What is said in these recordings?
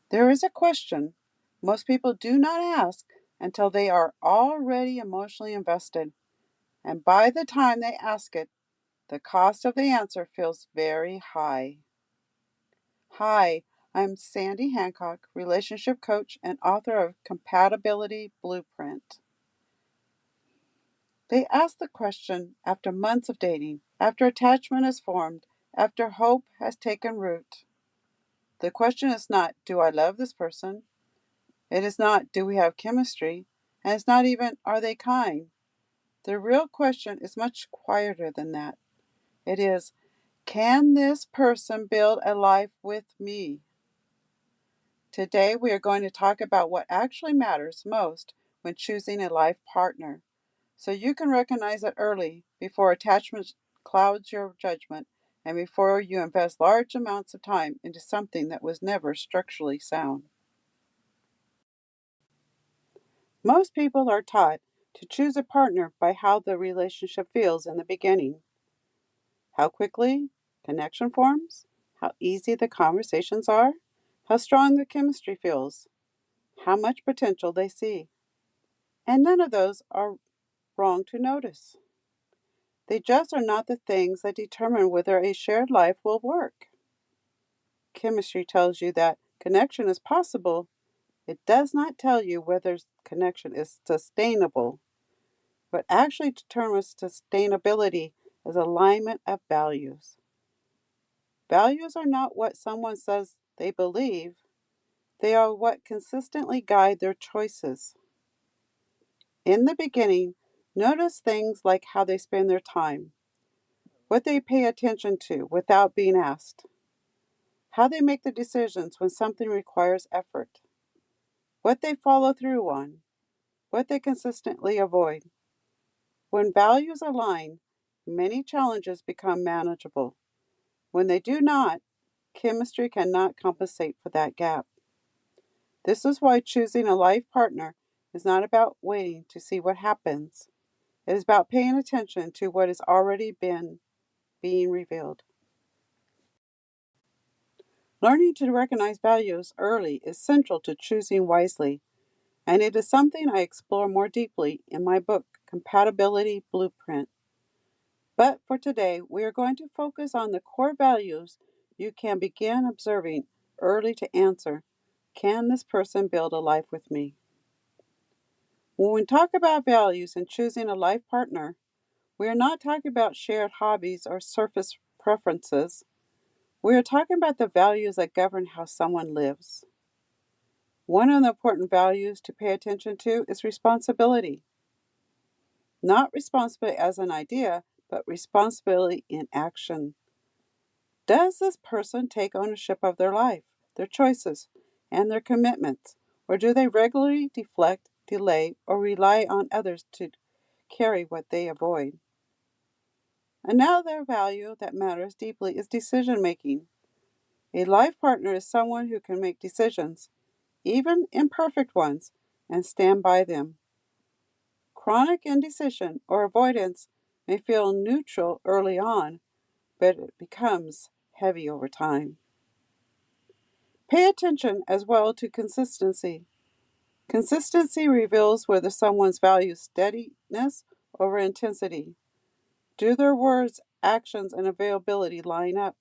There is a question most people do not ask until they are already emotionally invested, and by the time they ask it, the cost of the answer feels very high. Hi, I'm Sandy Hancock, relationship coach and author of Compatibility Blueprint. They ask the question after months of dating, after attachment has formed, after hope has taken root. The question is not, do I love this person? It is not, do we have chemistry? And it's not even, are they kind? The real question is much quieter than that. It is, can this person build a life with me? Today, we are going to talk about what actually matters most when choosing a life partner, so you can recognize it early before attachment clouds your judgment and before you invest large amounts of time into something that was never structurally sound. Most people are taught to choose a partner by how the relationship feels in the beginning, how quickly connection forms, how easy the conversations are, how strong the chemistry feels, how much potential they see. And none of those are wrong to notice. They just are not the things that determine whether a shared life will work. Chemistry tells you that connection is possible. It does not tell you whether connection is sustainable. What actually determines sustainability is alignment of values. Values are not what someone says they believe, they are what consistently guide their choices. In the beginning, notice things like how they spend their time, what they pay attention to without being asked, how they make the decisions when something requires effort, what they follow through on, what they consistently avoid. When values align, many challenges become manageable. When they do not, chemistry cannot compensate for that gap. This is why choosing a life partner is not about waiting to see what happens. It is about paying attention to what has already been being revealed. Learning to recognize values early is central to choosing wisely, and it is something I explore more deeply in my book, Compatibility Blueprint. But for today, we are going to focus on the core values you can begin observing early to answer, can this person build a life with me? When we talk about values and choosing a life partner, we are not talking about shared hobbies or surface preferences. We are talking about the values that govern how someone lives. One of the important values to pay attention to is responsibility. Not responsibility as an idea, but responsibility in action. Does this person take ownership of their life, their choices, and their commitments? Or do they regularly deflect, delay, or rely on others to carry what they avoid? Another value that matters deeply is decision making. A life partner is someone who can make decisions, even imperfect ones, and stand by them. Chronic indecision or avoidance may feel neutral early on, but it becomes heavy over time. Pay attention as well to consistency. Consistency reveals whether someone's values steadiness over intensity. Do their words, actions, and availability line up,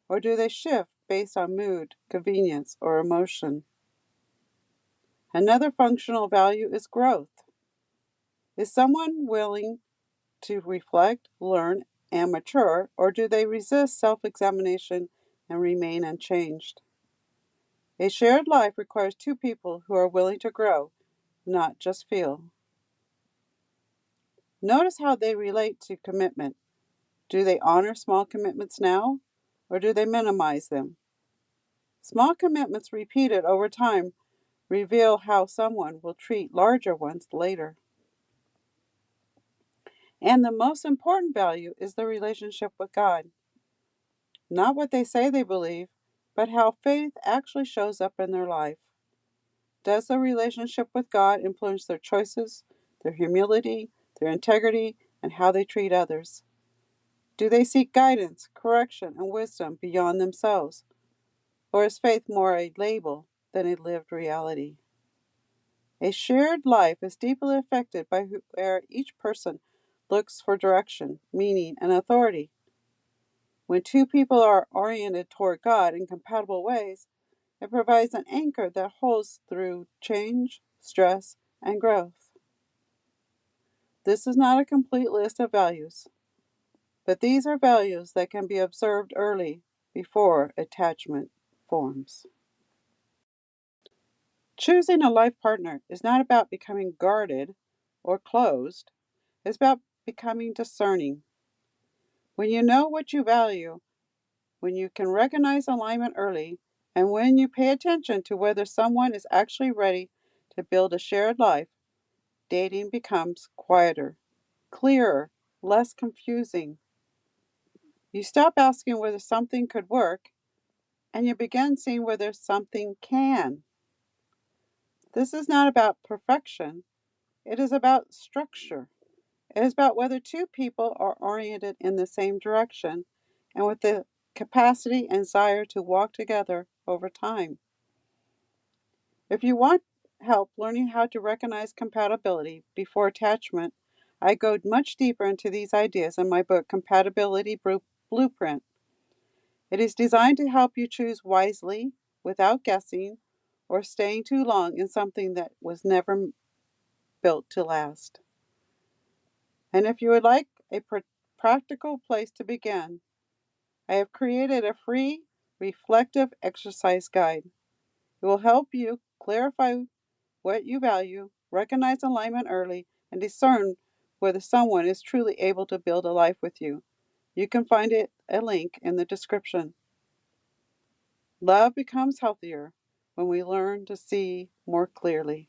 or do they shift based on mood, convenience, or emotion? Another functional value is growth. Is someone willing to reflect, learn, and mature, or do they resist self examination and remain unchanged? A shared life requires two people who are willing to grow, not just feel. Notice how they relate to commitment. Do they honor small commitments now, or do they minimize them? Small commitments repeated over time reveal how someone will treat larger ones later. And the most important value is the relationship with God. Not what they say they believe, but how faith actually shows up in their life. Does the relationship with God influence their choices, their humility, their integrity, and how they treat others? Do they seek guidance, correction, and wisdom beyond themselves? Or is faith more a label, than a lived reality. A shared life is deeply affected by where each person looks for direction, meaning, and authority. When two people are oriented toward God in compatible ways, it provides an anchor that holds through change, stress, and growth. This is not a complete list of values, but these are values that can be observed early before attachment forms. Choosing a life partner is not about becoming guarded or closed, it's about becoming discerning. When you know what you value, when you can recognize alignment early, and when you pay attention to whether someone is actually ready to build a shared life, dating becomes quieter, clearer, less confusing. You stop asking whether something could work, and you begin seeing whether something can. This is not about perfection, it is about structure. It is about whether two people are oriented in the same direction and with the capacity and desire to walk together over time. If you want help learning how to recognize compatibility before attachment, I go much deeper into these ideas in my book, Compatibility Blueprint. It is designed to help you choose wisely without guessing or staying too long in something that was never built to last. And if you would like a practical place to begin, I have created a free reflective exercise guide. It will help you clarify what you value, recognize alignment early, and discern whether someone is truly able to build a life with you. You can find a link in the description. Love becomes healthier when we learn to see more clearly.